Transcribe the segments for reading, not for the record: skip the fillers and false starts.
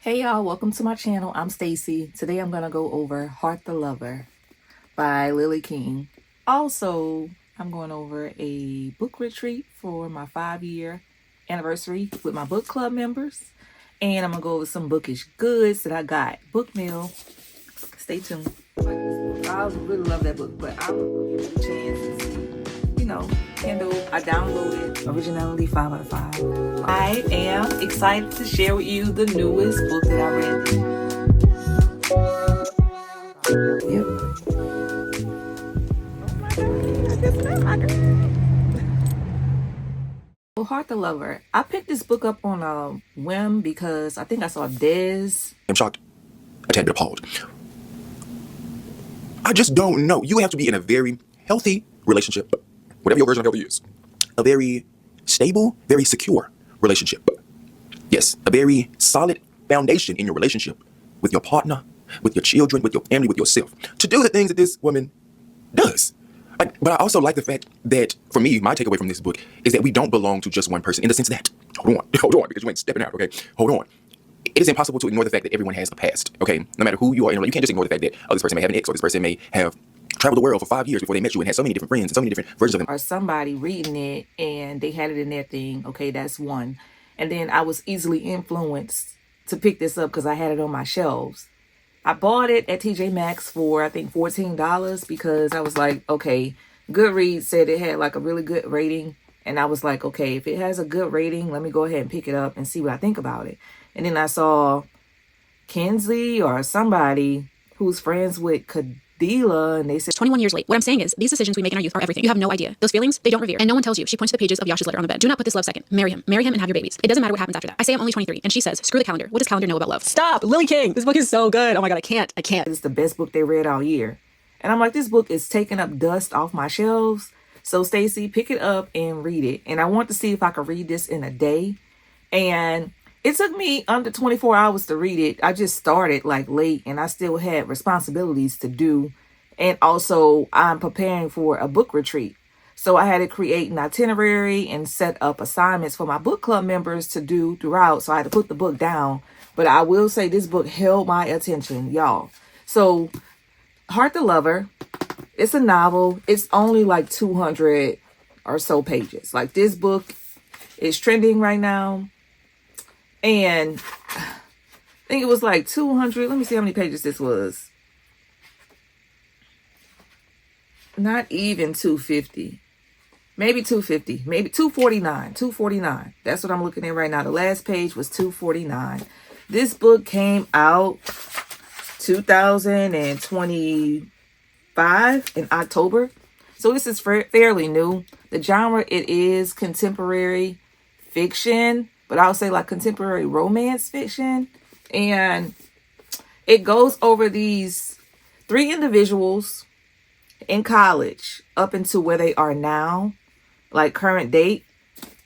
Hey y'all, welcome to my channel. I'm Stacy. Today I'm going to go over Heart the Lover by Lily King. Also, I'm going over a book retreat for my 5-year anniversary with my book club members. And I'm going to go over some bookish goods that I got. Book mail. Stay tuned. I really love that book, but I will give it a chance and see. Kindle, I downloaded Originality 5 out of 5. I am excited to share with you the newest book that I read. Yep. Oh my God, Heart the Lover. I picked this book up on a whim because I think I saw Des. I'm shocked, a tad bit appalled. I just don't know. You have to be in a very healthy relationship, whatever your version of healthy is. A very stable, very secure relationship. Yes, a very solid foundation in your relationship with your partner, with your children, with your family, with yourself. To do the things that this woman does. But I also like the fact that, for me, my takeaway from this book is that we don't belong to just one person, in the sense that, hold on, because you ain't stepping out, okay? Hold on. It is impossible to ignore the fact that everyone has a past, okay? No matter who you are, you can't just ignore the fact that, oh, this person may have an ex, or this person may have traveled the world for 5 years before they met you and had so many different friends and so many different versions of them. Or somebody reading it and they had it in their thing. Okay, that's one. And then I was easily influenced to pick this up because I had it on my shelves. I bought it at TJ Maxx for, I think, $14 because I was like, okay, Goodreads said it had like a really good rating. And I was like, okay, if it has a good rating, let me go ahead and pick it up and see what I think about it. And then I saw Kenzie or somebody who's friends with Khalilah, and they said 21 years late. What I'm saying is, these decisions we make in our youth are everything. You have no idea. Those feelings, they don't revere. And no one tells you. She points to the pages of Yasha's letter on the bed. Do not put this love second. Marry him. Marry him and have your babies. It doesn't matter what happens after that. I say I'm only 23. And she says, screw the calendar. What does calendar know about love? Stop! Lily King! This book is so good. Oh my God, I can't. It's the best book they read all year. And I'm like, this book is taking up dust off my shelves. So Stacy, pick it up and read it. And I want to see if I could read this in a day. And it took me under 24 hours to read it. I just started like late and I still had responsibilities to do. And also I'm preparing for a book retreat. So I had to create an itinerary and set up assignments for my book club members to do throughout. So I had to put the book down. But I will say this book held my attention, y'all. So Heart the Lover, it's a novel. It's only like 200 or so pages. Like, this book is trending right now. And I think it was like 200. Let me see how many pages this was. Not even 250. Maybe 250. Maybe 249. 249. That's what I'm looking at right now. The last page was 249. This book came out 2025 in October. So this is fairly new. The genre, it is contemporary fiction, but I'll say like contemporary romance fiction. And it goes over these 3 individuals in college up into where they are now, like current date.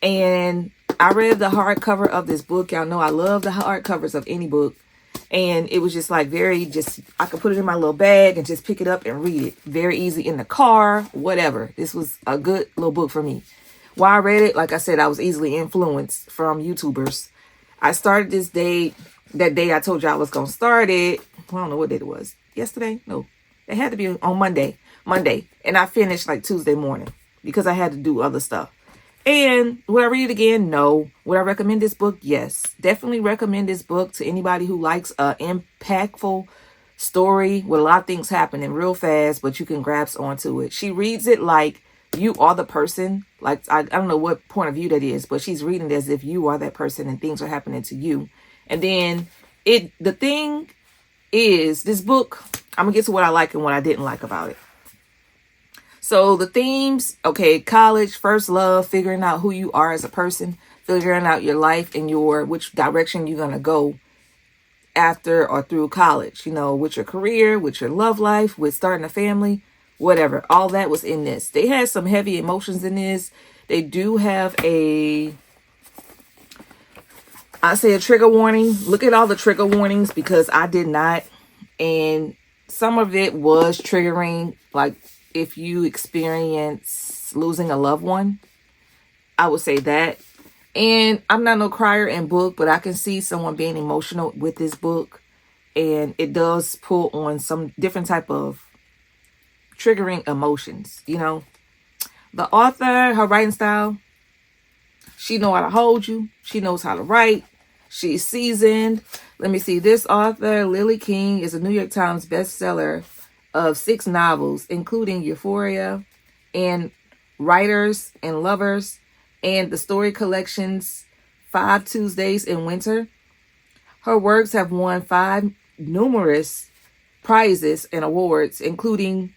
And I read the hardcover of this book. Y'all know I love the hardcovers of any book. And it was just like I could put it in my little bag and just pick it up and read it. Very easy in the car, whatever. This was a good little book for me. While I read it, like I said, I was easily influenced from YouTubers. I started this day, that day I told you I was going to start it. I don't know what day it was. Yesterday? No. It had to be on Monday. And I finished like Tuesday morning because I had to do other stuff. And would I read it again? No. Would I recommend this book? Yes. Definitely recommend this book to anybody who likes an impactful story with a lot of things happening real fast, but you can grasp onto it. She reads it like you are the person. Like, I don't know what point of view that is, but she's reading it as if you are that person and things are happening to you. And then the thing is, this book, I'm going to get to what I like and what I didn't like about it. So the themes, okay, college, first love, figuring out who you are as a person, figuring out your life and which direction you're going to go after or through college, with your career, with your love life, with starting a family, whatever. All that was in this. They had some heavy emotions in this. They do have a trigger warning. Look at all the trigger warnings because I did not. And some of it was triggering, like if you experience losing a loved one, I would say that. And I'm not no crier in book, but I can see someone being emotional with this book. And it does pull on some different type of triggering emotions, you know. The author, her writing style, she know how to hold you. She knows how to write. She's seasoned. Let me see. This author, Lily King, is a New York Times bestseller of 6 novels, including Euphoria and Writers and Lovers, and the story collections 5 Tuesdays in Winter. Her works have won 5 numerous prizes and awards, including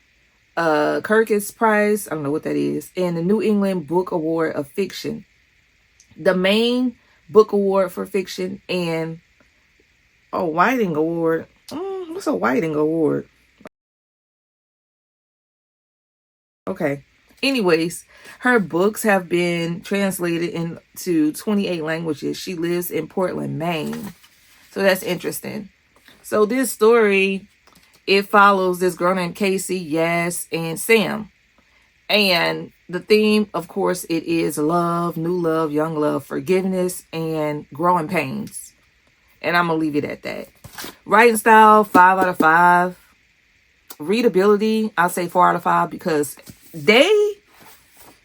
Kirkus Prize, I don't know what that is, and the New England Book Award of Fiction, the main book award for fiction, and a Whiting Award. What's a Whiting Award? Okay. Anyways, her books have been translated into 28 languages. She lives in Portland, Maine. So that's interesting. So this story, it follows this girl named Casey, Yas, and Sam. And the theme, of course, it is love, new love, young love, forgiveness, and growing pains. And I'm going to leave it at that. Writing style, 5 out of 5. Readability, I'll say 4 out of 5 because they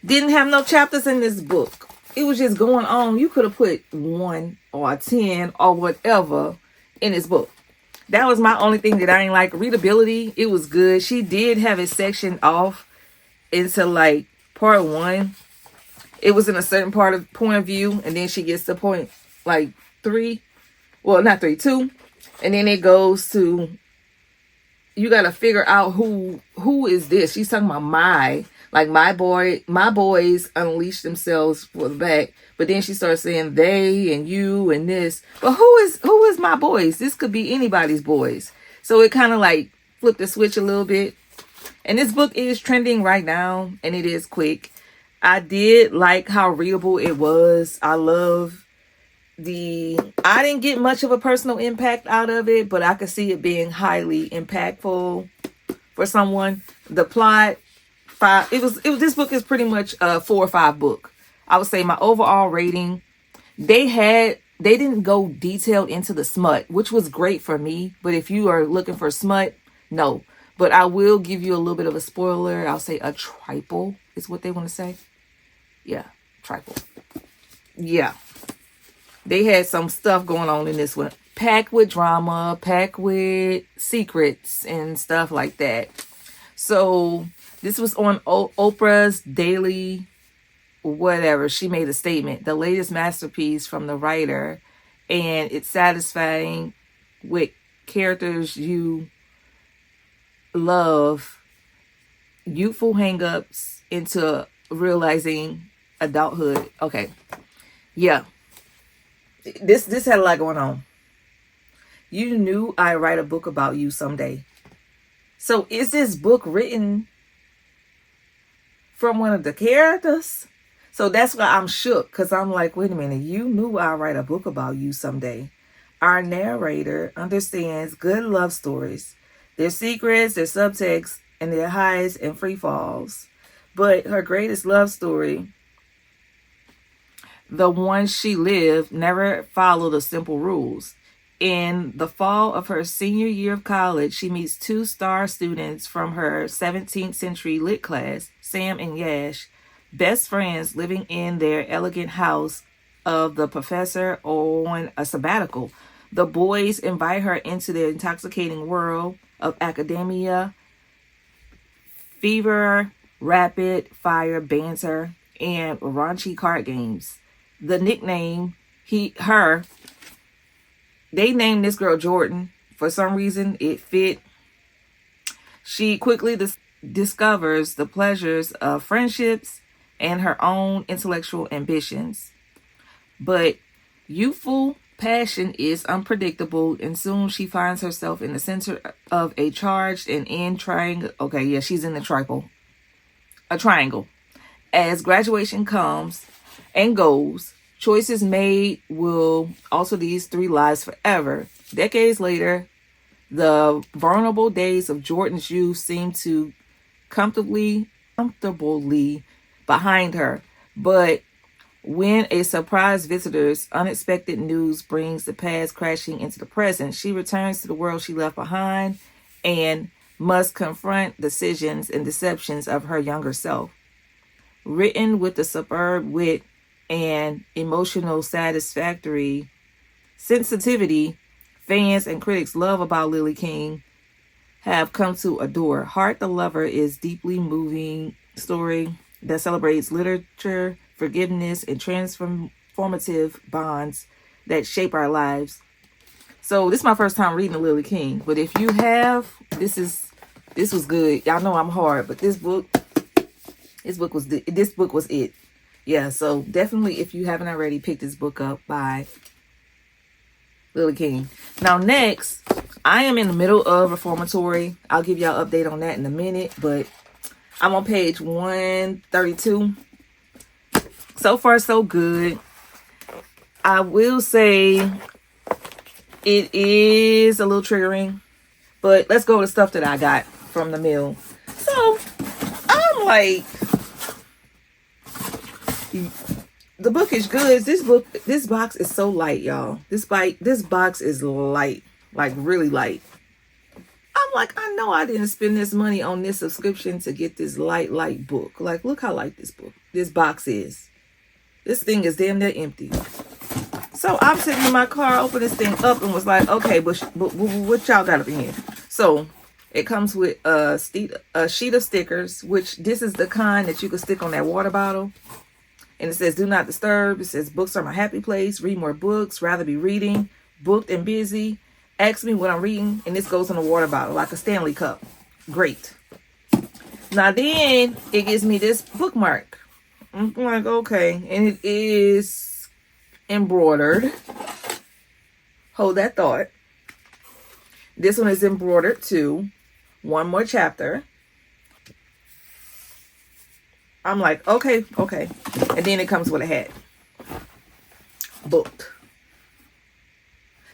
didn't have no chapters in this book. It was just going on. You could have put 1 or 10 or whatever in this book. That was my only thing that I didn't like. Readability, it was good. She did have it sectioned off into like part 1. It was in a certain point of view, and then she gets to point like 3. Well, not 3, 2. And then it goes to, you got to figure out who is this. She's talking about my boys unleash themselves for the back. But then she starts saying they and you and this. But who is my boys? This could be anybody's boys. So it kind of like flipped the switch a little bit. And this book is trending right now, and it is quick. I did like how readable it was. I didn't get much of a personal impact out of it, but I could see it being highly impactful for someone. The plot, this book is pretty much a 4 or 5 book. I would say my overall rating, they didn't go detailed into the smut, which was great for me. But if you are looking for smut, no. But I will give you a little bit of a spoiler. I'll say a triple is what they want to say. Yeah, triple. Yeah. They had some stuff going on in this one. Packed with drama, packed with secrets and stuff like that. So this was on Oprah's Daily whatever. She made a statement. The latest masterpiece from the writer. And it's satisfying with characters you love, youthful hangups into realizing adulthood. Okay. Yeah. This had a lot going on. You knew I'd write a book about you someday. So is this book written from one of the characters? So that's why I'm shook, because I'm like, wait a minute, you knew I'd write a book about you someday. Our narrator understands good love stories, their secrets, their subtext, and their highs and free falls. But her greatest love story, the one she lived, never followed the simple rules. In the fall of her senior year of college, she meets 2 star students from her 17th century lit class, Sam and Yash, best friends living in their elegant house of the professor on a sabbatical. The boys invite her into the intoxicating world of academia, fever, rapid fire banter, and raunchy card games. The nickname, they named this girl Jordan. For some reason, it fit. She quickly discovers the pleasures of friendships and her own intellectual ambitions. But youthful passion is unpredictable, and soon she finds herself in the center of a charged and in triangle. Okay, yeah, she's in a triangle. As graduation comes and goes, choices made will alter these 3 lives forever. Decades later, the vulnerable days of Jordan's youth seem to comfortably behind her. But When a surprise visitor's unexpected news brings the past crashing into the present, she returns to the world she left behind and must confront decisions and deceptions of her younger self. Written with the superb wit and emotional satisfactory sensitivity fans and critics love about Lily King have come to adore. Heart the Lover is deeply moving story that celebrates literature, forgiveness, and transformative bonds that shape our lives. So this is my first time reading Lily King, but if you have, this was good. Y'all know I'm hard, but this book was it. Yeah, so definitely if you haven't already, pick this book up by Lily King. Now next, I am in the middle of Reformatory. I'll give y'all an update on that in a minute, but I'm on page 132. So far, so good. I will say it is a little triggering, but let's go to stuff that I got from the mail. So I'm like, the Bookish goods. This box is so light, y'all. This box is light, like really light. I'm like, I know I didn't spend this money on this subscription to get this light book. Like, look how light this box is. This thing is damn near empty. So I'm sitting in my car, opened this thing up and was like, okay, but what y'all got up in here? So it comes with a sheet of stickers, which this is the kind that you can stick on that water bottle. And it says, do not disturb. It says, books are my happy place. Read more books. Rather be reading. Booked and busy. Ask me what I'm reading. And this goes in a water bottle, like a Stanley cup. Great. Now then, it gives me this bookmark. I'm like, okay. And it is embroidered. Hold that thought. This one is embroidered too. One more chapter. I'm like, okay. And then it comes with a hat. Booked.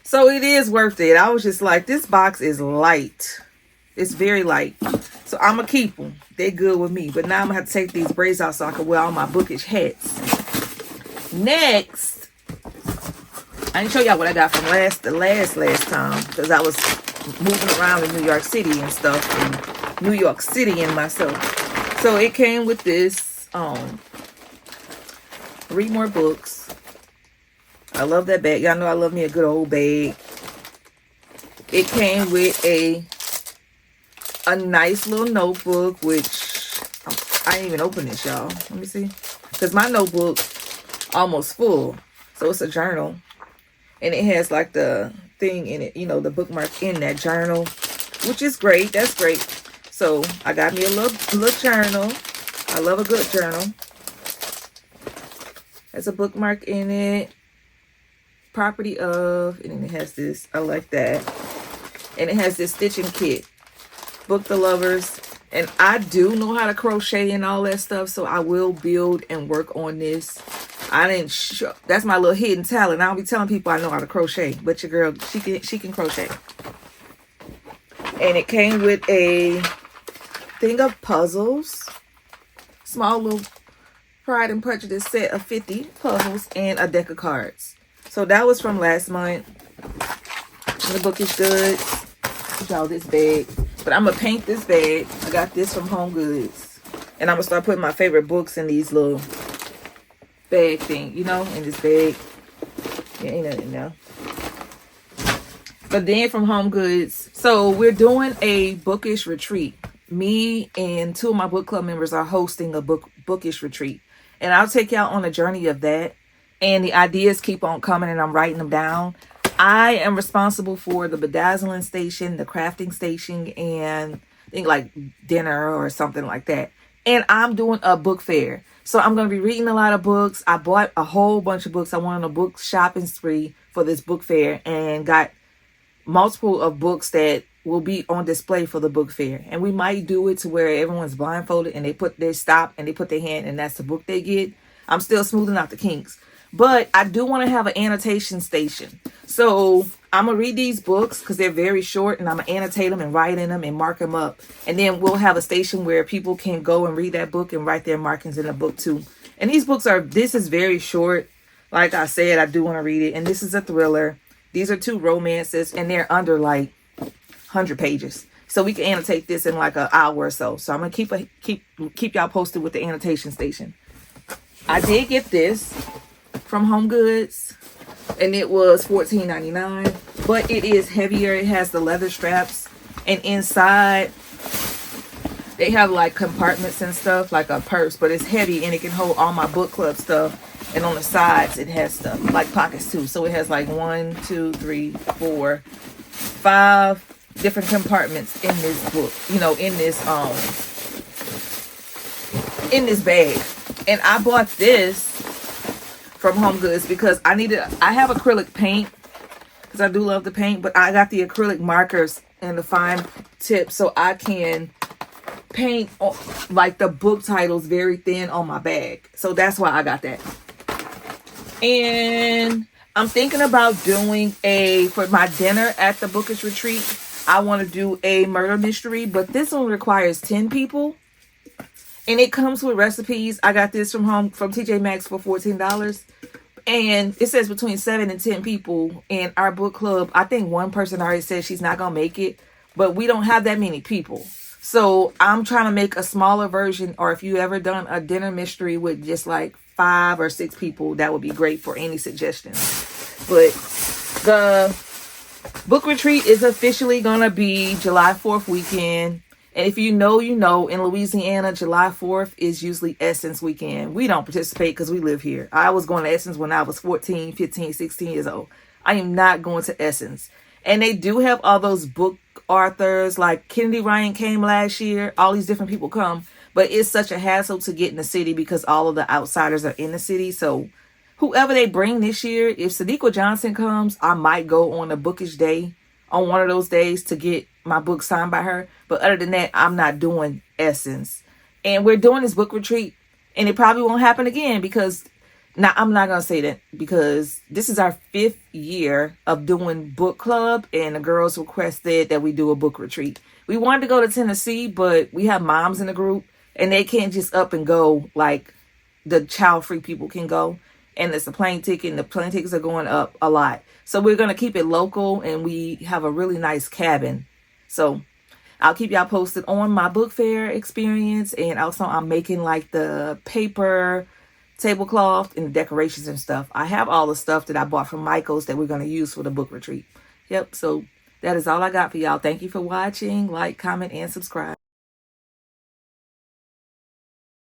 So it is worth it. I was just like, this box is light. It's very light. So I'm going to keep them. They're good with me. But now I'm going to have to take these braids out so I can wear all my Bookish hats. Next, I didn't show y'all what I got from the last time. Because I was moving around in New York City and stuff. And New York City and myself. So it came with this, read more books. I love that bag. Y'all know I love me a good old bag. It came with a nice little notebook, which I didn't even open this, y'all. Let me see. Because my notebook almost full. So it's a journal. And it has like the thing in it, you know, the bookmark in that journal, which is great. That's great. So I got me a little journal. I love a good journal. There's a bookmark in it. Property of, and then it has this. I like that. And it has this stitching kit. Book the Lovers. And I do know how to crochet and all that stuff. So I will build and work on this. I didn't show. That's my little hidden talent. I don't be telling people I know how to crochet. But your girl, she can crochet. And it came with a thing of puzzles, small little Pride and Prejudice set of 50 puzzles, and a deck of cards. So that was from last month. The Bookish goods. Y'all, this bag. But I'm gonna paint this bag. I got this from Home Goods, and I'm gonna start putting my favorite books in these little bag thing, you know, in this bag. Yeah, ain't nothing now. But then from Home Goods, so we're doing a Bookish retreat. Me and two of my book club members are hosting a Bookish retreat. And I'll take y'all on a journey of that. And the ideas keep on coming and I'm writing them down. I am responsible for the bedazzling station, the crafting station, and I think like dinner or something like that. And I'm doing a book fair. So I'm going to be reading a lot of books. I bought a whole bunch of books. I went on a book shopping spree for this book fair and got multiple of books that will be on display for the book fair. And we might do it to where everyone's blindfolded and they stop and they put their hand and that's the book they get. I'm still smoothing out the kinks. But I do want to have an annotation station. So I'm going to read these books because they're very short and I'm going to annotate them and write in them and mark them up. And then we'll have a station where people can go and read that book and write their markings in the book too. And these books are, this is very short. Like I said, I do want to read it. And this is a thriller. These are 2 romances, and they're under like 100 pages. So we can annotate this in like an hour or so. So I'm gonna keep y'all posted with the annotation station. I did get this from Home Goods, and it was $14.99. But it is heavier. It has the leather straps, and inside they have like compartments and stuff, like a purse. But it's heavy, and it can hold all my book club stuff. And on the sides, it has stuff like pockets too. So it has like 1, 2, 3, 4, 5 different compartments in this book, you know, in this bag. And I bought this from Home Goods because I have acrylic paint, because I do love the paint, but I got the acrylic markers and the fine tip so I can paint like the book titles very thin on my bag. So that's why I got that. And I'm thinking about doing for my dinner at the Bookish retreat, I want to do a murder mystery, but this one requires 10 people. And it comes with recipes. I got this from TJ Maxx for $14. And it says between 7 and 10 people. And our book club, I think one person already said she's not going to make it. But we don't have that many people. So I'm trying to make a smaller version. Or if you ever done a dinner mystery with just like 5 or 6 people, that would be great for any suggestions. But the book retreat is officially going to be July 4th weekend. And if you know, you know, in Louisiana, July 4th is usually Essence weekend. We don't participate because we live here. I was going to Essence when I was 14, 15, 16 years old. I am not going to Essence. And they do have all those book authors, like Kennedy Ryan came last year. All these different people come. But it's such a hassle to get in the city because all of the outsiders are in the city. So whoever they bring this year, if Sadiqa Johnson comes, I might go on a Bookish day on one of those days to get my book signed by her. But other than that, I'm not doing Essence. And we're doing this book retreat, and it probably won't happen again because, now I'm not going to say that because this is our 5th year of doing book club, and the girls requested that we do a book retreat. We wanted to go to Tennessee, but we have moms in the group, and they can't just up and go like the child-free people can go. And it's a plane ticket, and the plane tickets are going up a lot. So we're going to keep it local, and we have a really nice cabin. So I'll keep y'all posted on my book fair experience. And also I'm making like the paper tablecloth and the decorations and stuff. I have all the stuff that I bought from Michael's that we're going to use for the book retreat. Yep. So that is all I got for y'all. Thank you for watching. Like, comment, and subscribe.